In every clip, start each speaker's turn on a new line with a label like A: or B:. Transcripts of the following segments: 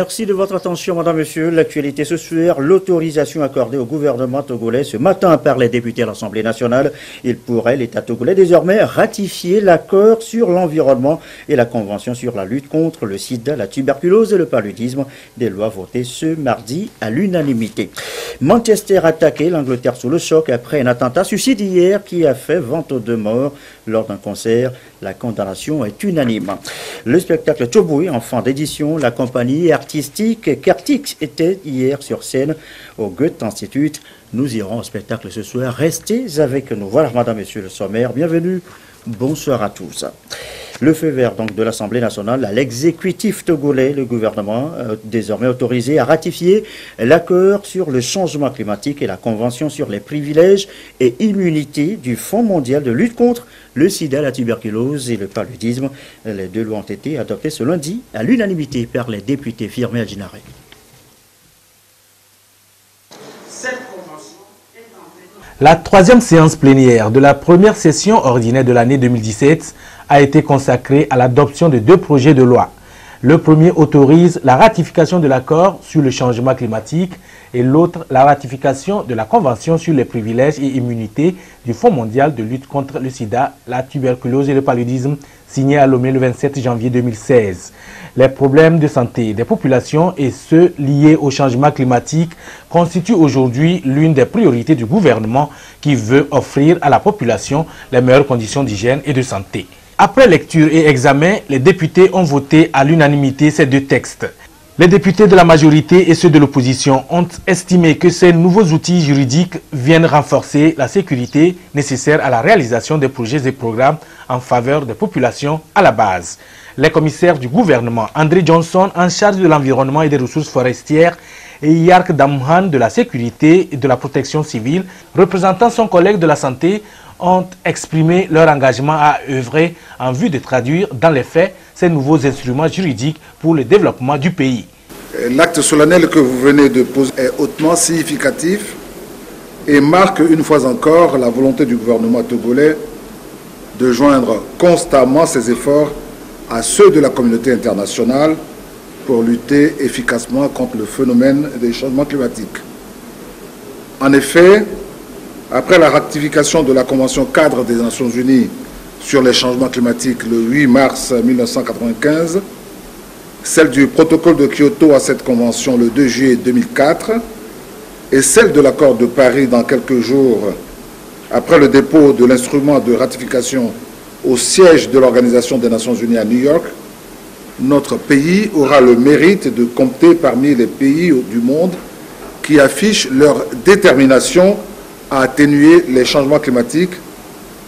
A: Merci de votre attention, madame, monsieur. L'actualité ce soir, l'autorisation accordée au gouvernement togolais ce matin par les députés à l'Assemblée nationale. Il pourrait, l'État togolais, désormais ratifier l'accord sur l'environnement et la convention sur la lutte contre le sida, la tuberculose et le paludisme, des lois votées ce mardi à l'unanimité. Manchester attaqué, l'Angleterre sous le choc après un attentat suicide hier qui a fait 22 morts lors d'un concert. La condamnation est unanime. Le spectacle Choboui, en fin d'édition, la compagnie artistique Kertix était hier sur scène au Goethe Institute. Nous irons au spectacle ce soir. Restez avec nous. Voilà, madame, monsieur le sommaire. Bienvenue. Bonsoir à tous. Le feu vert donc de l'Assemblée nationale à l'exécutif togolais, le gouvernement désormais autorisé à ratifier l'accord sur le changement climatique et la convention sur les privilèges et immunités du Fonds mondial de lutte contre le sida, la tuberculose et le paludisme. Les deux lois ont été adoptées ce lundi à l'unanimité par les députés Firmé Adjinaré.
B: La troisième séance plénière de la première session ordinaire de l'année 2017 a été consacrée à l'adoption de deux projets de loi. Le premier autorise la ratification de l'accord sur le changement climatique et l'autre la ratification de la Convention sur les privilèges et immunités du Fonds mondial de lutte contre le sida, la tuberculose et le paludisme, signé à Lomé le 27 janvier 2016. Les problèmes de santé des populations et ceux liés au changement climatique constituent aujourd'hui l'une des priorités du gouvernement qui veut offrir à la population les meilleures conditions d'hygiène et de santé. Après lecture et examen, les députés ont voté à l'unanimité ces deux textes. Les députés de la majorité et ceux de l'opposition ont estimé que ces nouveaux outils juridiques viennent renforcer la sécurité nécessaire à la réalisation des projets et programmes en faveur des populations à la base. Les commissaires du gouvernement, André Johnson en charge de l'environnement et des ressources forestières et Yark Damhan de la sécurité et de la protection civile, représentant son collègue de la santé, ont exprimé leur engagement à œuvrer en vue de traduire dans les faits ces nouveaux instruments juridiques pour le développement du pays.
C: L'acte solennel que vous venez de poser est hautement significatif et marque une fois encore la volonté du gouvernement togolais de joindre constamment ses efforts à ceux de la communauté internationale pour lutter efficacement contre le phénomène des changements climatiques. En effet, après la ratification de la Convention cadre des Nations Unies sur les changements climatiques le 8 mars 1995, celle du protocole de Kyoto à cette convention le 2 juillet 2004 et celle de l'accord de Paris dans quelques jours après le dépôt de l'instrument de ratification au siège de l'Organisation des Nations Unies à New York, notre pays aura le mérite de compter parmi les pays du monde qui affichent leur détermination à atténuer les changements climatiques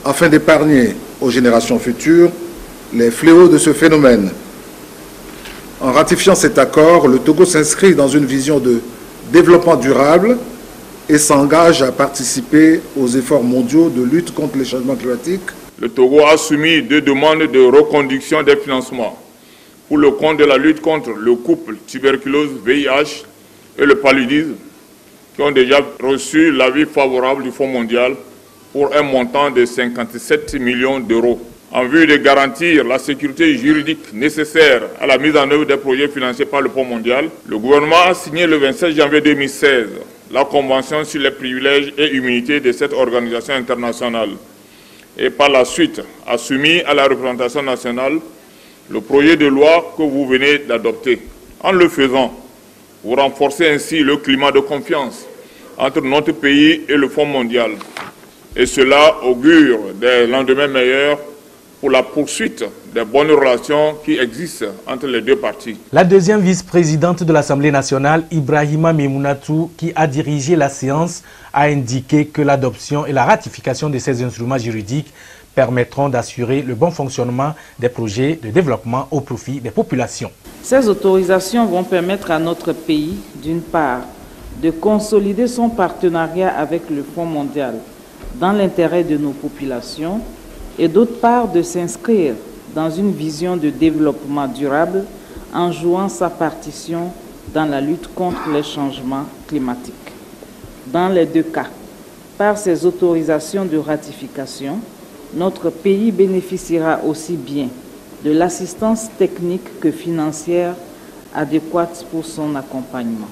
C: afin d'épargner aux générations futures les fléaux de ce phénomène. En ratifiant cet accord, le Togo s'inscrit dans une vision de développement durable et s'engage à participer aux efforts mondiaux de lutte contre les changements climatiques.
D: Le Togo a soumis deux demandes de reconduction des financements pour le compte de la lutte contre le couple tuberculose-VIH et le paludisme, qui ont déjà reçu l'avis favorable du Fonds mondial pour un montant de 57 millions d'euros. En vue de garantir la sécurité juridique nécessaire à la mise en œuvre des projets financés par le Fonds mondial, le gouvernement a signé le 27 janvier 2016 la Convention sur les privilèges et immunités de cette organisation internationale et par la suite a soumis à la représentation nationale le projet de loi que vous venez d'adopter. En le faisant, vous renforcez ainsi le climat de confiance entre notre pays et le Fonds mondial. Et cela augure des lendemains meilleurs pour la poursuite des bonnes relations qui existent entre les deux parties.
B: La deuxième vice-présidente de l'Assemblée nationale, Ibrahima Memunatu, qui a dirigé la séance, a indiqué que l'adoption et la ratification de ces instruments juridiques permettront d'assurer le bon fonctionnement des projets de développement au profit des populations.
E: Ces autorisations vont permettre à notre pays, d'une part, de consolider son partenariat avec le Fonds mondial dans l'intérêt de nos populations et d'autre part de s'inscrire dans une vision de développement durable en jouant sa partition dans la lutte contre les changements climatiques. Dans les deux cas, par ces autorisations de ratification, notre pays bénéficiera aussi bien de l'assistance technique que financière adéquate pour son accompagnement.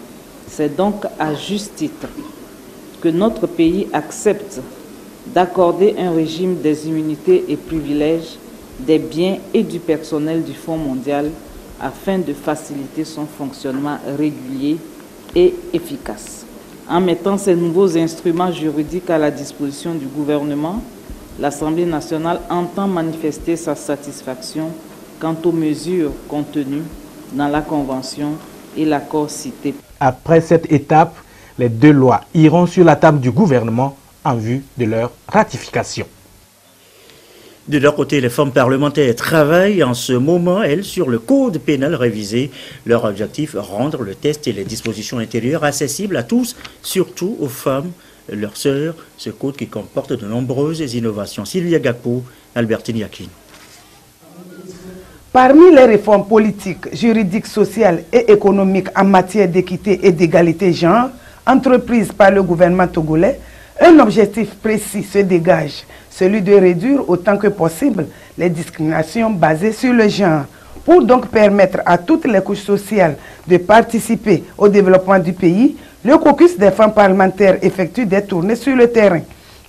E: C'est donc à juste titre que notre pays accepte d'accorder un régime des immunités et privilèges des biens et du personnel du Fonds mondial afin de faciliter son fonctionnement régulier et efficace. En mettant ces nouveaux instruments juridiques à la disposition du gouvernement, l'Assemblée nationale entend manifester sa satisfaction quant aux mesures contenues dans la Convention et l'accord cité.
B: Après cette étape, les deux lois iront sur la table du gouvernement en vue de leur ratification.
A: De leur côté, les femmes parlementaires travaillent en ce moment, elles, sur le code pénal révisé. Leur objectif, rendre le test et les dispositions intérieures accessibles à tous, surtout aux femmes, leurs sœurs. Ce code qui comporte de nombreuses innovations. Sylvia Gakpo, Albertine Yakin.
F: Parmi les réformes politiques, juridiques, sociales et économiques en matière d'équité et d'égalité genre, entreprises par le gouvernement togolais, un objectif précis se dégage, celui de réduire autant que possible les discriminations basées sur le genre, pour donc permettre à toutes les couches sociales de participer au développement du pays. Le caucus des femmes parlementaires effectue des tournées sur le terrain.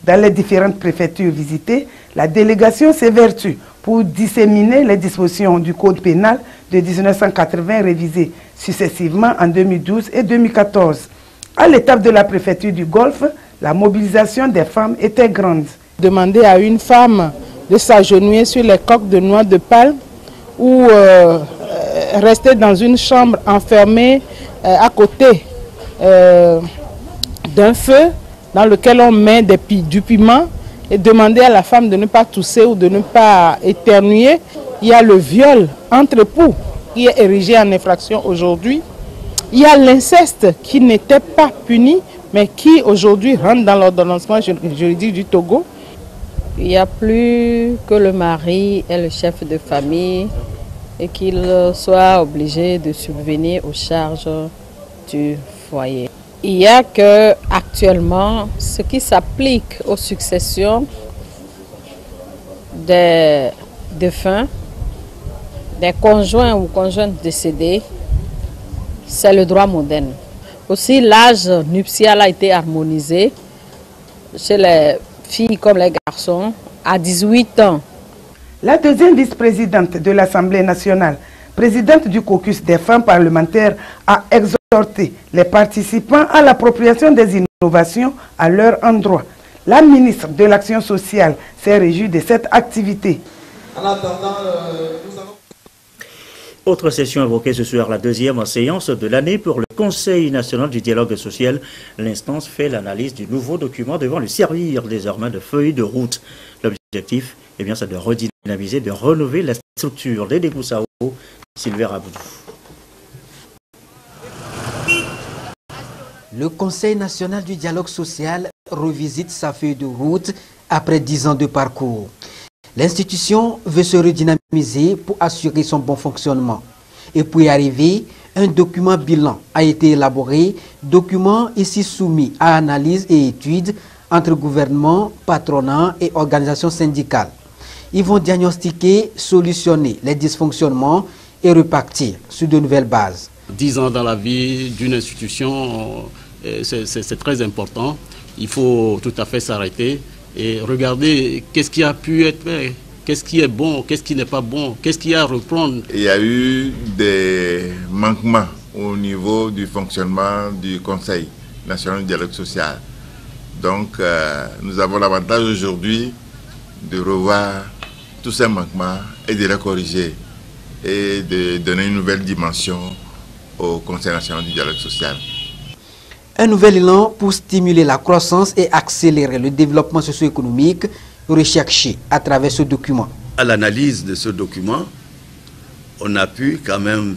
F: Dans les différentes préfectures visitées, la délégation s'évertue pour disséminer les dispositions du Code pénal de 1980 révisées successivement en 2012 et 2014. À l'étape de la préfecture du Golfe, la mobilisation des femmes était grande.
G: Demander à une femme de s'agenouiller sur les coques de noix de palme ou rester dans une chambre enfermée à côté d'un feu dans lequel on met du piment et demander à la femme de ne pas tousser ou de ne pas éternuer. Il y a le viol entre époux qui est érigé en infraction aujourd'hui. Il y a l'inceste qui n'était pas puni mais qui aujourd'hui rentre dans l'ordonnancement juridique du Togo.
H: Il n'y a plus que le mari est le chef de famille et qu'il soit obligé de subvenir aux charges du foyer. Il y a que actuellement ce qui s'applique aux successions des défunts, des conjoints ou conjointes décédés, c'est le droit moderne. Aussi, l'âge nuptial a été harmonisé chez les filles comme les garçons à 18 ans.
F: La deuxième vice-présidente de l'Assemblée nationale, présidente du caucus des femmes parlementaires, a exhorté les participants à l'appropriation des innovations à leur endroit. La ministre de l'Action sociale s'est réjouie de cette activité.
I: En attendant, nous avons...
A: Autre session évoquée ce soir, la deuxième séance de l'année pour le Conseil national du dialogue social. L'instance fait l'analyse du nouveau document devant lui servir désormais de feuille de route. L'objectif, eh bien, c'est de redynamiser, de rénover la structure des Dégoussao. Sylvain Aboudou.
J: Le Conseil national du dialogue social revisite sa feuille de route après 10 ans de parcours. L'institution veut se redynamiser pour assurer son bon fonctionnement. Et pour y arriver, un document bilan a été élaboré, document ici soumis à analyse et étude entre gouvernement, patronat et organisations syndicales. Ils vont diagnostiquer, solutionner les dysfonctionnements et repartir sur de nouvelles bases.
K: 10 ans dans la vie d'une institution, c'est très important. Il faut tout à fait s'arrêter et regarder qu'est-ce qui a pu être fait, qu'est-ce qui est bon, qu'est-ce qui n'est pas bon, qu'est-ce qu'il y a à reprendre.
L: Il y a eu des manquements au niveau du fonctionnement du Conseil national du dialogue social. Donc, nous avons l'avantage aujourd'hui de revoir tous ces manquements et de les corriger et de donner une nouvelle dimension au Conseil national du dialogue social.
J: Un nouvel élan pour stimuler la croissance et accélérer le développement socio-économique recherché à travers ce document.
M: À l'analyse de ce document, on a pu quand même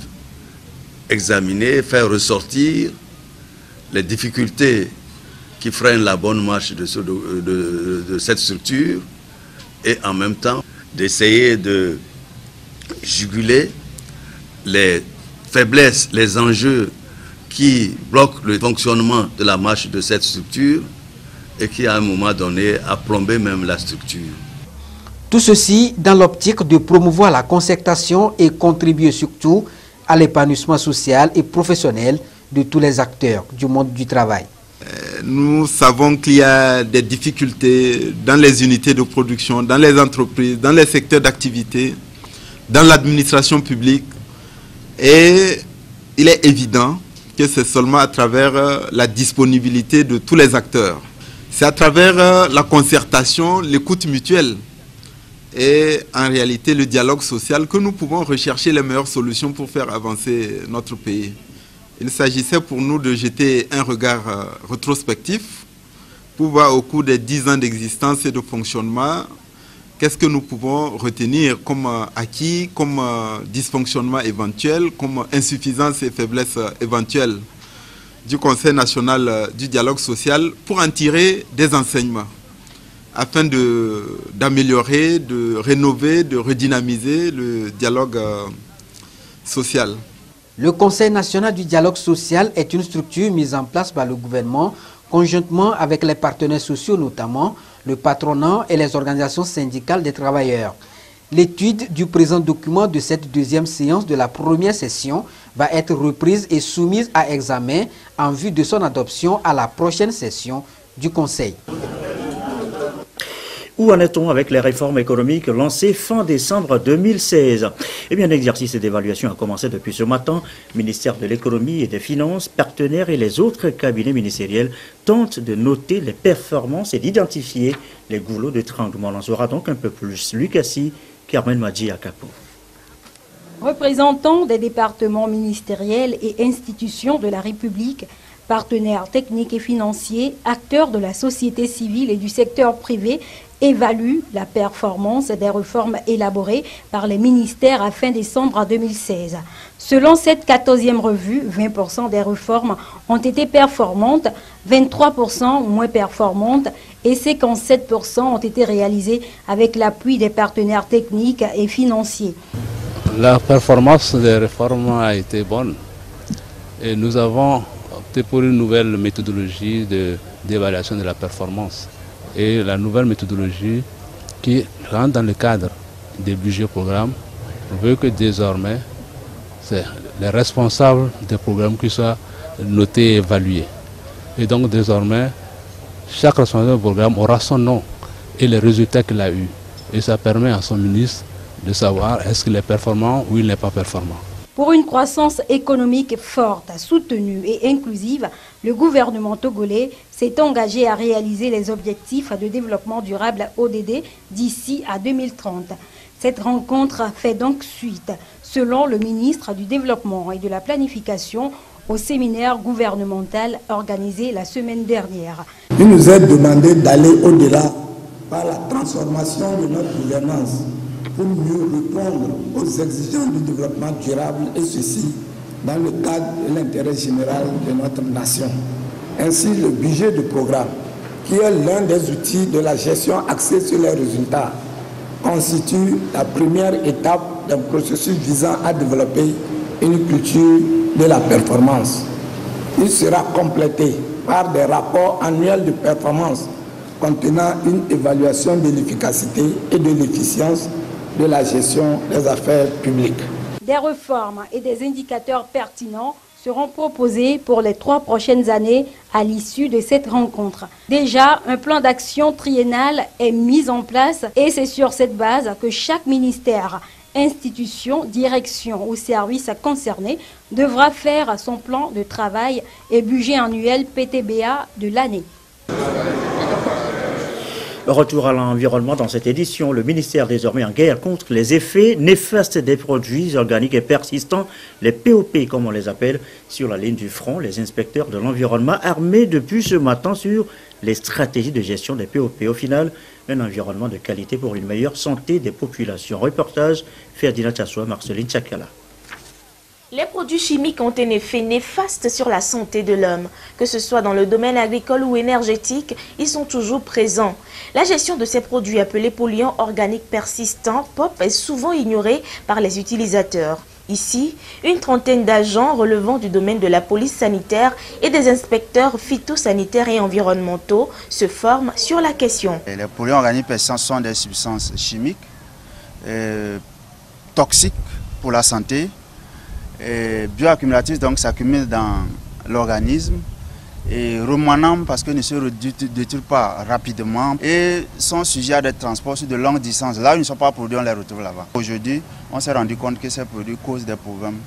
M: examiner, faire ressortir les difficultés qui freinent la bonne marche de cette structure, et en même temps d'essayer de juguler les faiblesses, les enjeux qui bloquent le fonctionnement de la marche de cette structure et qui à un moment donné a plombé même la structure.
J: Tout ceci dans l'optique de promouvoir la concertation et contribuer surtout à l'épanouissement social et professionnel de tous les acteurs du monde du travail.
N: Nous savons qu'il y a des difficultés dans les unités de production, dans les entreprises, dans les secteurs d'activité, dans l'administration publique. Et il est évident que c'est seulement à travers la disponibilité de tous les acteurs. C'est à travers la concertation, l'écoute mutuelle et en réalité le dialogue social que nous pouvons rechercher les meilleures solutions pour faire avancer notre pays. Il s'agissait pour nous de jeter un regard rétrospectif pour voir au cours des 10 ans d'existence et de fonctionnement, qu'est-ce que nous pouvons retenir comme acquis, comme dysfonctionnement éventuel, comme insuffisance et faiblesse éventuelle du Conseil national du dialogue social pour en tirer des enseignements afin d'améliorer, de rénover, de redynamiser le dialogue social.
J: Le Conseil national du dialogue social est une structure mise en place par le gouvernement conjointement avec les partenaires sociaux, notamment le patronat et les organisations syndicales des travailleurs. L'étude du présent document de cette deuxième séance de la première session va être reprise et soumise à examen en vue de son adoption à la prochaine session du Conseil.
A: Où en est-on avec les réformes économiques lancées fin décembre 2016? Eh bien, l'exercice d'évaluation a commencé depuis ce matin. Ministère de l'économie et des finances, partenaires et les autres cabinets ministériels tentent de noter les performances et d'identifier les goulots de tranglement. On en saura donc un peu plus. Lucassi, Carmen Madji à Capo.
O: Représentants des départements ministériels et institutions de la République, partenaires techniques et financiers, acteurs de la société civile et du secteur privé évalue la performance des réformes élaborées par les ministères à fin décembre 2016. Selon cette 14e revue, 20% des réformes ont été performantes, 23% moins performantes et 57% ont été réalisées avec l'appui des partenaires techniques et financiers.
P: La performance des réformes a été bonne et nous avons opté pour une nouvelle méthodologie d'évaluation de la performance. Et la nouvelle méthodologie qui rentre dans le cadre des budgets programmes veut que désormais c'est les responsables des programmes qui soient notés et évalués. Et donc désormais, chaque responsable du programme aura son nom et les résultats qu'il a eus. Et ça permet à son ministre de savoir est-ce qu'il est performant ou il n'est pas performant.
O: Pour une croissance économique forte, soutenue et inclusive, le gouvernement togolais s'est engagé à réaliser les objectifs de développement durable ODD d'ici à 2030. Cette rencontre fait donc suite, selon le ministre du Développement et de la Planification, au séminaire gouvernemental organisé la semaine dernière.
Q: Il nous est demandé d'aller au-delà par la transformation de notre gouvernance pour mieux répondre aux exigences du développement durable et ceci dans le cadre de l'intérêt général de notre nation. Ainsi, le budget du programme, qui est l'un des outils de la gestion axée sur les résultats, constitue la première étape d'un processus visant à développer une culture de la performance. Il sera complété par des rapports annuels de performance contenant une évaluation de l'efficacité et de l'efficience de la gestion des affaires publiques.
O: Des réformes et des indicateurs pertinents seront proposés pour les 3 prochaines années à l'issue de cette rencontre. Déjà, un plan d'action triennal est mis en place et c'est sur cette base que chaque ministère, institution, direction ou service concerné devra faire son plan de travail et budget annuel PTBA de l'année.
A: Retour à l'environnement dans cette édition. Le ministère désormais en guerre contre les effets néfastes des produits organiques et persistants, les POP comme on les appelle, sur la ligne du front. Les inspecteurs de l'environnement armés depuis ce matin sur les stratégies de gestion des POP. Au final, un environnement de qualité pour une meilleure santé des populations. Reportage Ferdinand Chassoua, Marceline Chakala.
R: Les produits chimiques ont un effet néfaste sur la santé de l'homme. Que ce soit dans le domaine agricole ou énergétique, ils sont toujours présents. La gestion de ces produits appelés polluants organiques persistants, POP, est souvent ignorée par les utilisateurs. Ici, une trentaine d'agents relevant du domaine de la police sanitaire et des inspecteurs phytosanitaires et environnementaux se forment sur la question.
S: Les polluants organiques persistants sont des substances chimiques toxiques pour la santé, bioaccumulatifs, donc s'accumulent dans l'organisme, et remanents parce qu'ils ne se détruisent pas rapidement et sont sujets à des transports sur de longues distances. Là où ils ne sont pas produits, on les retrouve là-bas. Aujourd'hui, on s'est rendu compte que ces produits causent des problèmes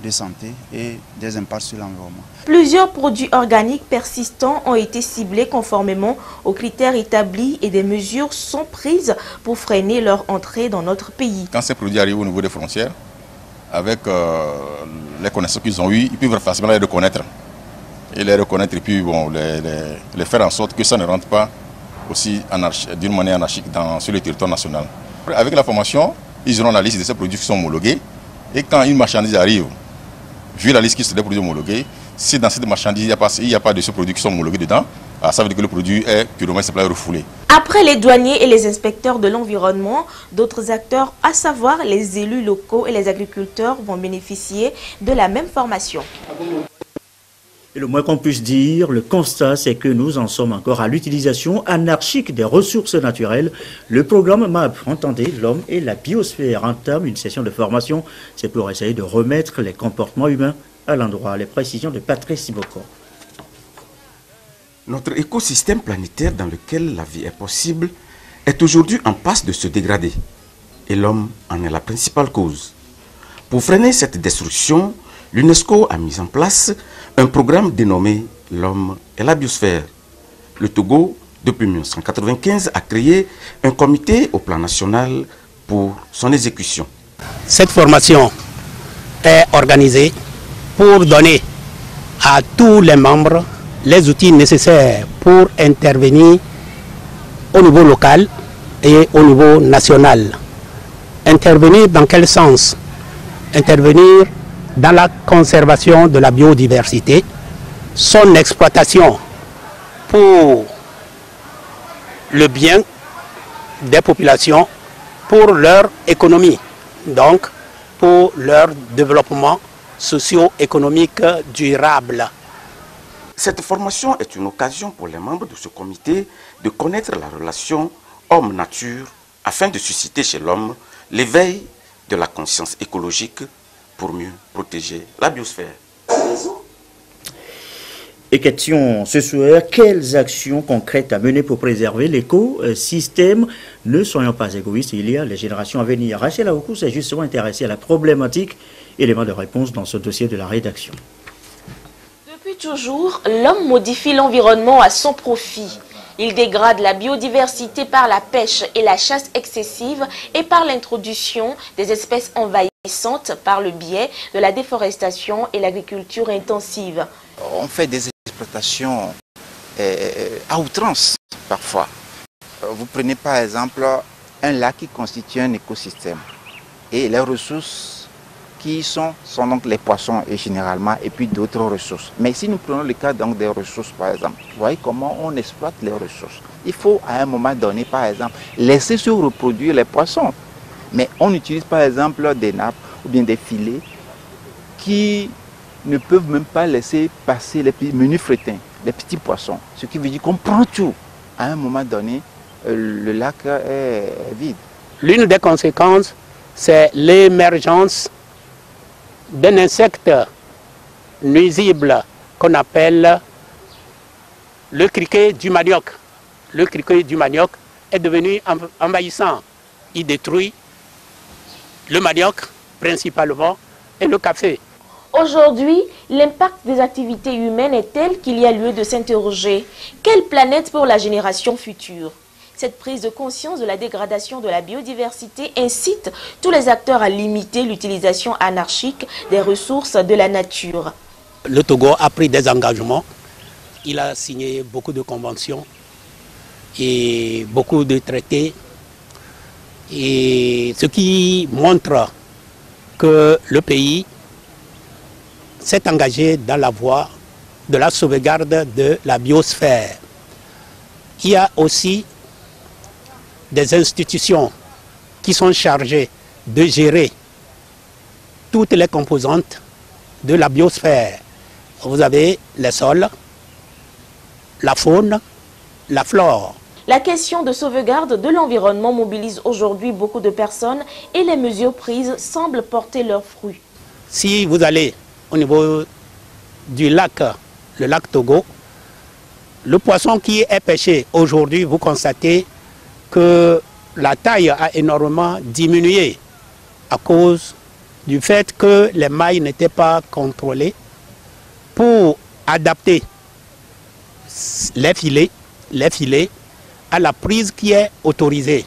S: de santé et des impacts sur l'environnement.
R: Plusieurs produits organiques persistants ont été ciblés conformément aux critères établis et des mesures sont prises pour freiner leur entrée dans notre pays.
T: Quand ces produits arrivent au niveau des frontières, avec les connaissances qu'ils ont eues, ils peuvent facilement les reconnaître. Et les reconnaître et puis bon, les faire en sorte que ça ne rentre pas aussi d'une manière anarchique sur le territoire national. Avec la formation, ils auront la liste de ces produits qui sont homologués. Et quand une marchandise arrive, vu la liste qui sont des produits homologués, si dans cette marchandise il n'y a pas de ces produits qui sont homologués dedans, ça veut dire que le produit est purement simplement refoulé.
R: Après les douaniers et les inspecteurs de l'environnement, d'autres acteurs, à savoir les élus locaux et les agriculteurs, vont bénéficier de la même formation.
A: Et le moins qu'on puisse dire, le constat, c'est que nous en sommes encore à l'utilisation anarchique des ressources naturelles. Le programme MAP, entendez, l'homme et la biosphère, entame une session de formation. C'est pour essayer de remettre les comportements humains à l'endroit. Les précisions de Patrice Siboko.
U: Notre écosystème planétaire dans lequel la vie est possible est aujourd'hui en passe de se dégrader. Et l'homme en est la principale cause. Pour freiner cette destruction, l'UNESCO a mis en place un programme dénommé L'homme et la biosphère. Le Togo, depuis 1995, a créé un comité au plan national pour son exécution.
V: Cette formation est organisée pour donner à tous les membres les outils nécessaires pour intervenir au niveau local et au niveau national. Intervenir dans quel sens? Intervenir dans la conservation de la biodiversité, son exploitation pour le bien des populations, pour leur économie, donc pour leur développement socio-économique durable.
U: Cette formation est une occasion pour les membres de ce comité de connaître la relation homme-nature afin de susciter chez l'homme l'éveil de la conscience écologique pour mieux protéger la biosphère.
A: Et question ce soir, quelles actions concrètes à mener pour préserver l'écosystème? Ne soyons pas égoïstes, il y a les générations à venir. Rachel Aoukou s'est justement intéressé à la problématique. Élément de réponse dans ce dossier de la rédaction.
R: Depuis toujours, l'homme modifie l'environnement à son profit. Il dégrade la biodiversité par la pêche et la chasse excessive et par l'introduction des espèces envahissantes par le biais de la déforestation et l'agriculture intensive.
W: On fait des exploitations à outrance parfois. Vous prenez par exemple un lac qui constitue un écosystème et les ressources qui sont donc les poissons et généralement et puis d'autres ressources. Mais si nous prenons le cas donc des ressources par exemple, vous voyez comment on exploite les ressources. Il faut à un moment donné par exemple laisser se reproduire les poissons. Mais on utilise par exemple des nappes ou bien des filets qui ne peuvent même pas laisser passer les menus frétins, les petits poissons. Ce qui veut dire qu'on prend tout. À un moment donné, le lac est vide.
V: L'une des conséquences, c'est l'émergence d'un insecte nuisible qu'on appelle le criquet du manioc. Le criquet du manioc est devenu envahissant. Il détruit le manioc principalement et le café.
R: Aujourd'hui, l'impact des activités humaines est tel qu'il y a lieu de s'interroger. Quelle planète pour la génération future? Cette prise de conscience de la dégradation de la biodiversité incite tous les acteurs à limiter l'utilisation anarchique des ressources de la nature.
V: Le Togo a pris des engagements. Il a signé beaucoup de conventions et beaucoup de traités. Et ce qui montre que le pays s'est engagé dans la voie de la sauvegarde de la biosphère. Il y a aussi des institutions qui sont chargées de gérer toutes les composantes de la biosphère. Vous avez les sols, la faune, la flore.
R: La question de sauvegarde de l'environnement mobilise aujourd'hui beaucoup de personnes et les mesures prises semblent porter leurs fruits.
V: Si vous allez au niveau du lac, le lac Togo, le poisson qui est pêché aujourd'hui, vous constatez que la taille a énormément diminué à cause du fait que les mailles n'étaient pas contrôlées pour adapter les filets à la prise qui est autorisée.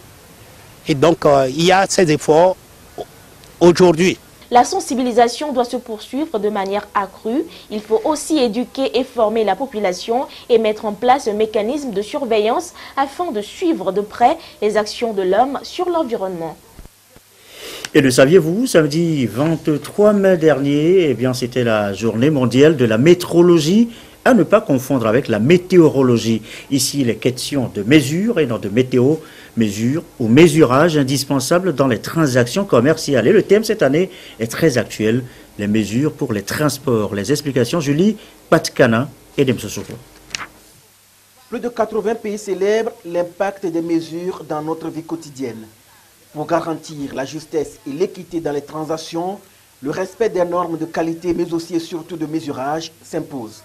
V: Et donc il y a ces efforts aujourd'hui.
R: La sensibilisation doit se poursuivre de manière accrue. Il faut aussi éduquer et former la population et mettre en place un mécanisme de surveillance afin de suivre de près les actions de l'homme sur l'environnement.
A: Et le saviez-vous, samedi 23 mai dernier, eh bien, c'était la journée mondiale de la météorologie, à ne pas confondre avec la météorologie. Ici, il est question de mesure et non de météo, mesure ou mesurage indispensable dans les transactions commerciales. Et le thème cette année est très actuel, les mesures pour les transports. Les explications, Julie Patkana et Demsosoko.
C: Plus de 80 pays célèbrent l'impact des mesures dans notre vie quotidienne. Pour garantir la justesse et l'équité dans les transactions, le respect des normes de qualité mais aussi et surtout de mesurage s'impose.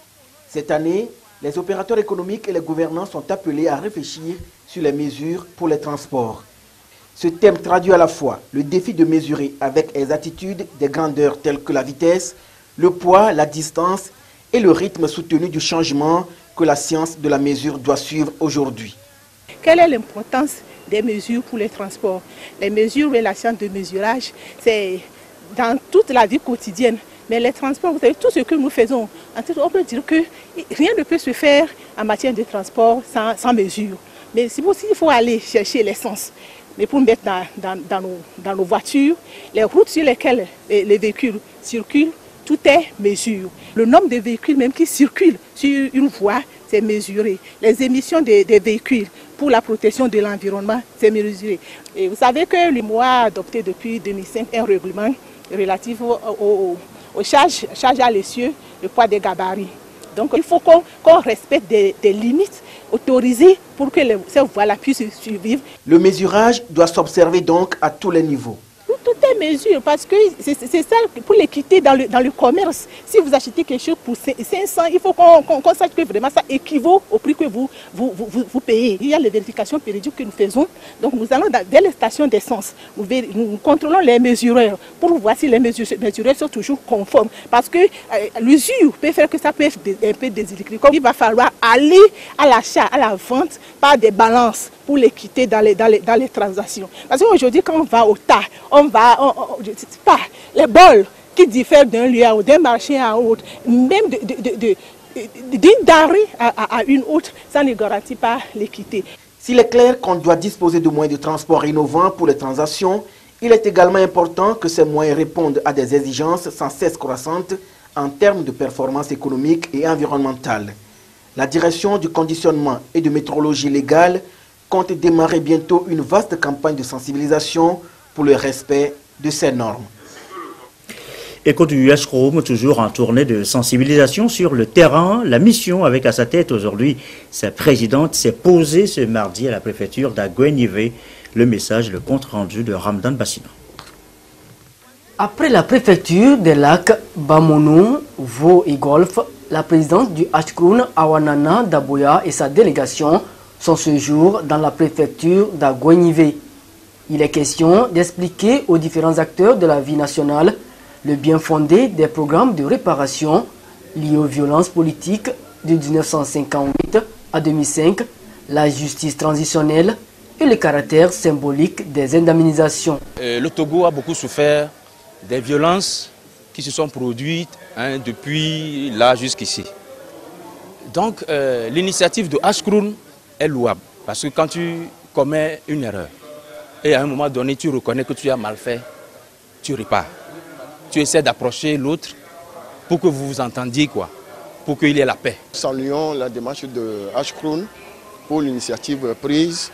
C: Cette année, les opérateurs économiques et les gouvernants sont appelés à réfléchir sur les mesures pour les transports. Ce thème traduit à la fois le défi de mesurer avec exactitude des grandeurs telles que la vitesse, le poids, la distance et le rythme soutenu du changement que la science de la mesure doit suivre aujourd'hui.
G: Quelle est l'importance des mesures pour les transports? Les mesures et la science de mesurage, c'est dans toute la vie quotidienne. Mais les transports, vous savez, tout ce que nous faisons, on peut dire que rien ne peut se faire en matière de transport sans mesure. Mais si il faut aller chercher l'essence, mais pour mettre dans nos voitures, les routes sur lesquelles les véhicules circulent, tout est mesure. Le nombre de véhicules même qui circulent sur une voie, c'est mesuré. Les émissions des véhicules pour la protection de l'environnement, c'est mesuré. Et vous savez que l'UEMOA a adopté depuis 2005 un règlement relatif aux charges à l'essieu, le poids des gabarits. Donc il faut qu'on respecte des limites autorisées pour que ces voies-là puissent survivre.
C: Le mesurage doit s'observer donc à tous les niveaux.
G: Tout est mesure parce que c'est ça pour l'équité dans le commerce. Si vous achetez quelque chose pour 500, il faut qu'on sache que vraiment ça équivaut au prix que vous payez. Il y a les vérifications périodiques que nous faisons. Donc nous allons dans les stations d'essence. Nous contrôlons les mesureurs pour voir si les mesureurs sont toujours conformes. Parce que l'usure peut faire que ça peut être un peu déséquilibré. Il va falloir aller à l'achat, à la vente par des balances pour l'équité dans les transactions. Parce qu'aujourd'hui, quand on va au tas, je ne sais pas, les bols qui diffèrent d'un lieu à autre, d'un marché à un autre, même d'une denrée à une autre, ça ne garantit pas l'équité.
C: S'il est clair qu'on doit disposer de moyens de transport innovants pour les transactions, il est également important que ces moyens répondent à des exigences sans cesse croissantes en termes de performance économique et environnementale. La direction du conditionnement et de métrologie légale compte démarrer bientôt une vaste campagne de sensibilisation pour le respect de ces normes.
A: Écho du H-Chrome, toujours en tournée de sensibilisation sur le terrain. La mission avec à sa tête aujourd'hui sa présidente s'est posée ce mardi à la préfecture d'Aguenivé. Le message, le compte rendu de Ramdan Bassina.
D: Après la préfecture des lacs Bamonou, Vaux et Golfe, la présidente du H-Crown, Awanana Daboya et sa délégation sont ce jour dans la préfecture d'Aguenivé. Il est question d'expliquer aux différents acteurs de la vie nationale le bien fondé des programmes de réparation liés aux violences politiques de 1958 à 2005, la justice transitionnelle et le caractère symbolique des indemnisations.
E: Le Togo a beaucoup souffert des violences qui se sont produites depuis là jusqu'ici. Donc l'initiative de H-Crown est louable parce que quand tu commets une erreur et à un moment donné tu reconnais que tu as mal fait, tu répares. Tu essaies d'approcher l'autre pour que vous vous entendiez, quoi, pour qu'il y ait la paix.
B: Saluons la démarche de Ashkroun pour l'initiative prise.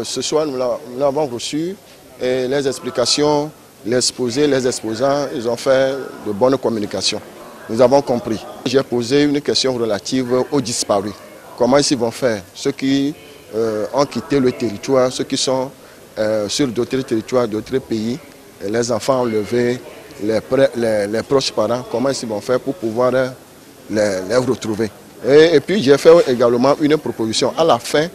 B: Ce soir, nous l'avons reçu et les explications, l'exposé, les exposants, ils ont fait de bonnes communications. Nous avons compris. J'ai posé une question relative aux disparus. Comment ils vont faire? Ceux qui ont quitté le territoire, ceux qui sont sur d'autres territoires, d'autres pays, les enfants enlevés, les proches parents, comment ils vont faire pour pouvoir les retrouver? Et puis j'ai fait également une proposition. À la fin,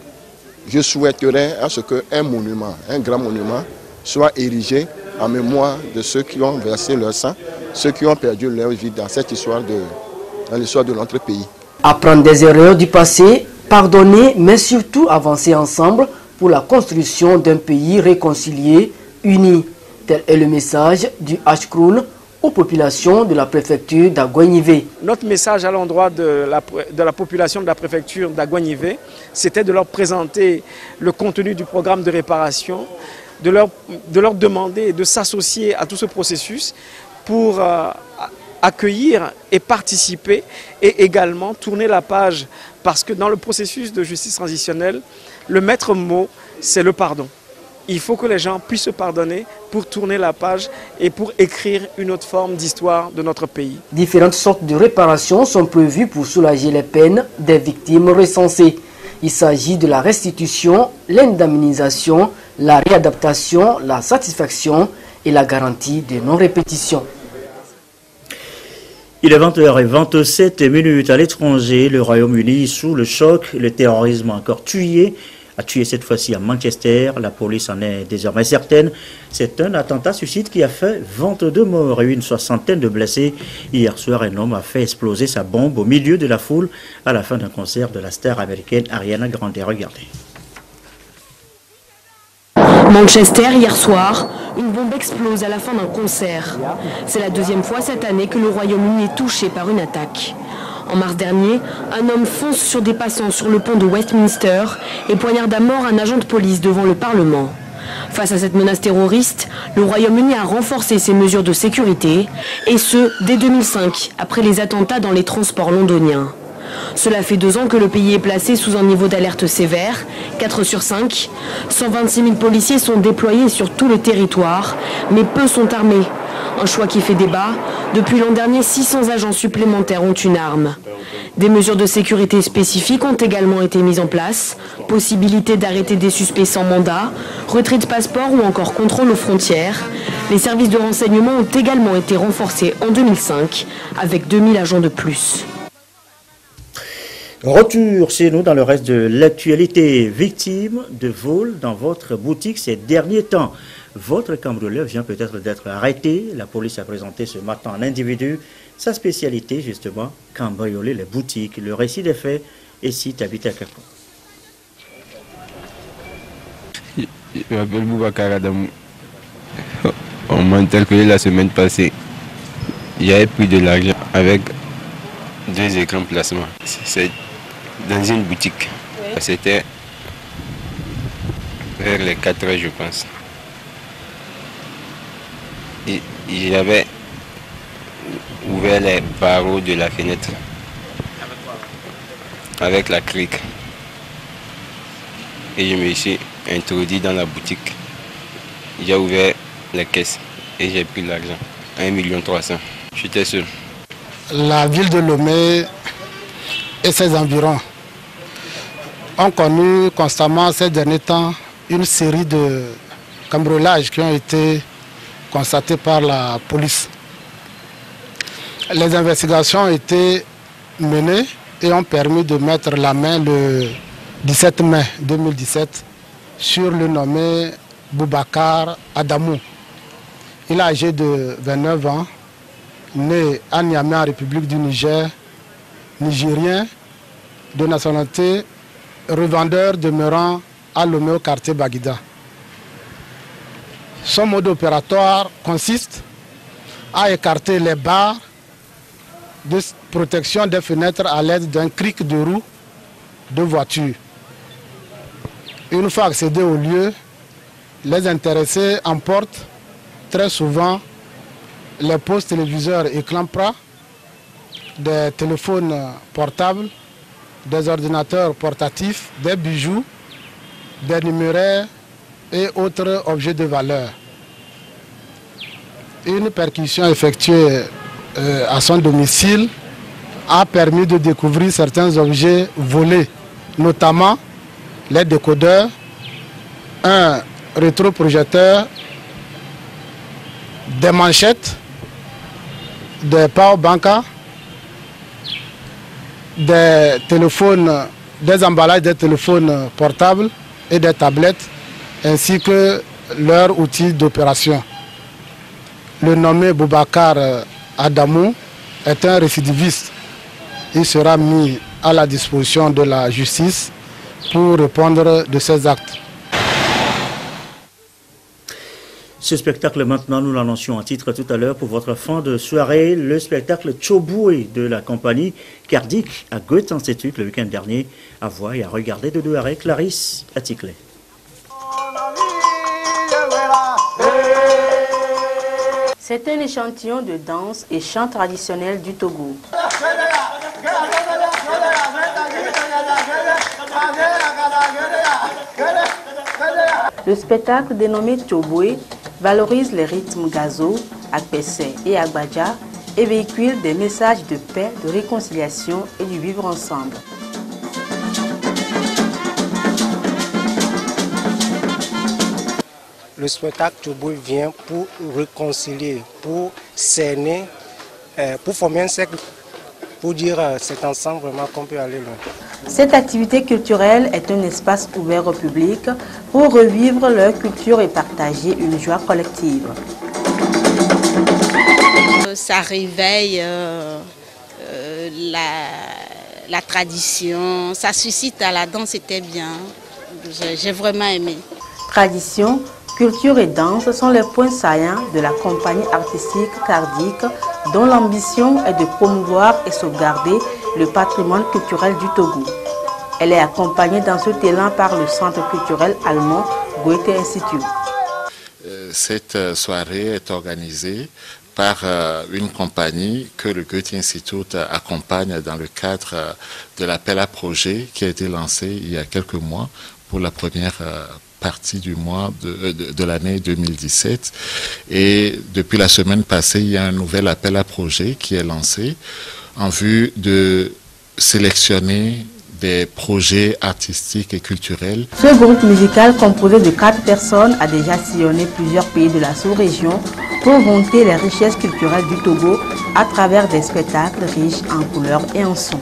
B: je souhaiterais à ce qu'un monument, un grand monument, soit érigé en mémoire de ceux qui ont versé leur sang, ceux qui ont perdu leur vie dans cette histoire dans l'histoire de notre pays.
D: Apprendre des erreurs du passé, pardonner, mais surtout avancer ensemble pour la construction d'un pays réconcilié, uni. Tel est le message du Ashkroun aux populations de la préfecture d'Aguanivé.
F: Notre message à l'endroit de la population de la préfecture d'Aguanivé, c'était de leur présenter le contenu du programme de réparation, de leur demander de s'associer à tout ce processus pour accueillir et participer et également tourner la page, parce que dans le processus de justice transitionnelle, le maître mot, c'est le pardon. Il faut que les gens puissent se pardonner pour tourner la page et pour écrire une autre forme d'histoire de notre pays.
D: Différentes sortes de réparations sont prévues pour soulager les peines des victimes recensées. Il s'agit de la restitution, l'indemnisation, la réadaptation, la satisfaction et la garantie de non-répétition.
A: Il est 20h27 à l'étranger. Le Royaume-Uni sous le choc. Le terrorisme a encore a tué cette fois-ci à Manchester. La police en est désormais certaine. C'est un attentat suicide qui a fait 22 morts et une soixantaine de blessés. Hier soir, un homme a fait exploser sa bombe au milieu de la foule à la fin d'un concert de la star américaine Ariana Grande. Regardez.
H: Manchester, hier soir, une bombe explose à la fin d'un concert. C'est la deuxième fois cette année que le Royaume-Uni est touché par une attaque. En mars dernier, un homme fonce sur des passants sur le pont de Westminster et poignarde à mort un agent de police devant le Parlement. Face à cette menace terroriste, le Royaume-Uni a renforcé ses mesures de sécurité, et ce, dès 2005, après les attentats dans les transports londoniens. Cela fait 2 ans que le pays est placé sous un niveau d'alerte sévère, 4 sur 5. 126 000 policiers sont déployés sur tout le territoire, mais peu sont armés. Un choix qui fait débat. Depuis l'an dernier, 600 agents supplémentaires ont une arme. Des mesures de sécurité spécifiques ont également été mises en place. Possibilité d'arrêter des suspects sans mandat, retrait de passeport ou encore contrôle aux frontières. Les services de renseignement ont également été renforcés en 2005, avec 2000 agents de plus.
A: Retour chez nous dans le reste de l'actualité. Victime de vol dans votre boutique ces derniers temps. Votre cambrioleur vient peut-être d'être arrêté. La police a présenté ce matin un individu. Sa spécialité, justement, cambrioler les boutiques. Le récit des faits est ici, Tabita Kako.
X: Je m'appelle Boubacar Adamou. On m'a interpellé la semaine passée. J'avais pris de l'argent avec 2 écrans placement. C'est dans une boutique. Oui. C'était vers les 4 heures, je pense. J'avais ouvert les barreaux de la fenêtre avec la crique. Et je me suis introduit dans la boutique. J'ai ouvert les caisses et j'ai pris l'argent. 1 300 000. J'étais seul.
Y: La ville de Lomé et ses environs ont connu constamment ces derniers temps une série de cambriolages qui ont été constatés par la police. Les investigations ont été menées et ont permis de mettre la main le 17 mai 2017 sur le nommé Boubacar Adamou. Il est âgé de 29 ans, né à Niamey en République du Niger, nigérien, de nationalité, revendeur demeurant à Lomé au quartier Baguida. Son mode opératoire consiste à écarter les barres de protection des fenêtres à l'aide d'un cric de roue de voiture. Une fois accédés au lieu, les intéressés emportent très souvent les postes téléviseurs écran plat, des téléphones portables, des ordinateurs portatifs, des bijoux, des numéraires et autres objets de valeur. Une perquisition effectuée à son domicile a permis de découvrir certains objets volés, notamment les décodeurs, un rétroprojecteur, des manchettes, des powerbanks, des téléphones, des emballages de téléphones portables et des tablettes, ainsi que leurs outils d'opération. Le nommé Boubacar Adamou est un récidiviste. Il sera mis à la disposition de la justice pour répondre de ses actes.
A: Ce spectacle maintenant, nous l'annoncions en titre tout à l'heure pour votre fin de soirée, le spectacle Tchoboué de la compagnie Cardique à Goethe-Institut le week-end dernier, à voir et à regarder de deux arrêts. Clarisse Aticlé.
I: C'est un échantillon de danse et chant traditionnel du Togo. Le spectacle dénommé Tchoboué valorise les rythmes gazo, akpessé et agbadja et véhicule des messages de paix, de réconciliation et du vivre ensemble.
K: Le spectacle Tchoboué vient pour réconcilier, pour cerner, pour former un cercle, pour dire c'est ensemble vraiment qu'on peut aller loin.
I: Cette activité culturelle est un espace ouvert au public pour revivre leur culture et partager une joie collective.
L: Ça réveille la tradition, ça suscite à la danse, c'était bien. J'ai vraiment aimé.
I: Tradition, culture et danse sont les points saillants de la compagnie artistique Cardique, dont l'ambition est de promouvoir et sauvegarder le patrimoine culturel du Togo. Elle est accompagnée dans ce élan par le centre culturel allemand Goethe-Institut.
M: Cette soirée est organisée par une compagnie que le Goethe-Institut accompagne dans le cadre de l'appel à projet qui a été lancé il y a quelques mois pour la première partie du mois de l'année 2017. Et depuis la semaine passée, il y a un nouvel appel à projet qui est lancé en vue de sélectionner des projets artistiques et culturels.
I: Ce groupe musical composé de 4 personnes a déjà sillonné plusieurs pays de la sous-région pour vanter les richesses culturelles du Togo à travers des spectacles riches en couleurs et en sons.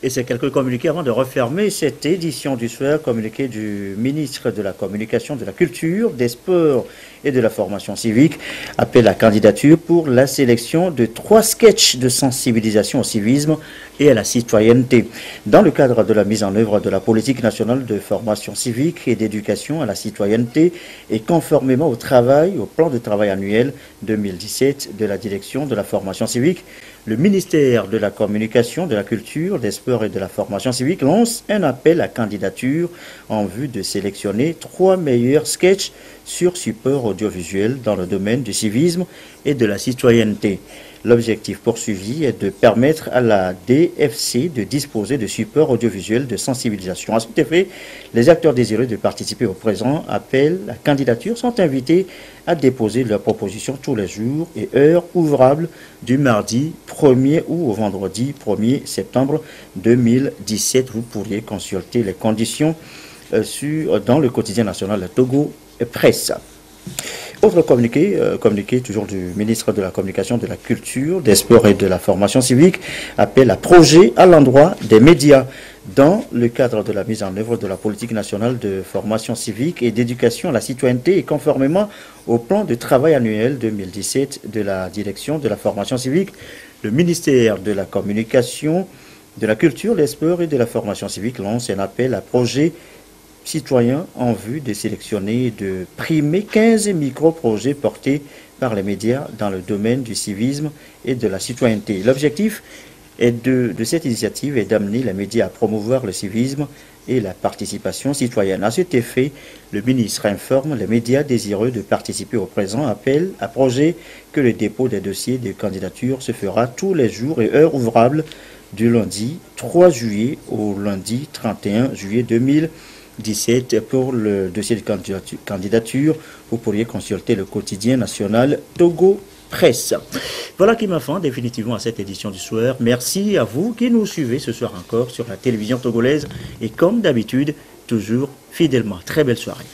A: Et c'est quelques communiqués avant de refermer cette édition du soir, communiqué du ministre de la Communication, de la Culture, des Sports et de la Formation civique, appelle la candidature pour la sélection de 3 sketchs de sensibilisation au civisme et à la citoyenneté. Dans le cadre de la mise en œuvre de la politique nationale de formation civique et d'éducation à la citoyenneté et conformément au plan de travail annuel 2017 de la direction de la formation civique, le ministère de la Communication, de la Culture, des Sports et de la Formation civique lance un appel à candidature en vue de sélectionner 3 meilleurs sketchs sur support audiovisuel dans le domaine du civisme et de la citoyenneté. L'objectif poursuivi est de permettre à la DFC de disposer de supports audiovisuels de sensibilisation. À cet effet, les acteurs désireux de participer au présent appel à candidature sont invités à déposer leurs propositions tous les jours et heures ouvrables du mardi 1er ou au vendredi 1er septembre 2017. Vous pourriez consulter les conditions dans le quotidien national Togo Presse. Autre communiqué toujours du ministre de la Communication, de la Culture, des Sports et de la Formation civique, appelle à projet à l'endroit des médias dans le cadre de la mise en œuvre de la politique nationale de formation civique et d'éducation à la citoyenneté et conformément au plan de travail annuel 2017 de la direction de la formation civique. Le ministère de la Communication, de la Culture, des Sports et de la Formation civique lance un appel à projet citoyens en vue de sélectionner et de primer 15 micro-projets portés par les médias dans le domaine du civisme et de la citoyenneté. L'objectif de cette initiative est d'amener les médias à promouvoir le civisme et la participation citoyenne. À cet effet, le ministre informe les médias désireux de participer au présent appel à projet que le dépôt des dossiers de candidature se fera tous les jours et heures ouvrables du lundi 3 juillet au lundi 31 juillet 2017. Pour le dossier de candidature, vous pourriez consulter le quotidien national Togo Presse. Voilà qui m'a fait définitivement à cette édition du soir. Merci à vous qui nous suivez ce soir encore sur la télévision togolaise et comme d'habitude, toujours fidèlement. Très belle soirée.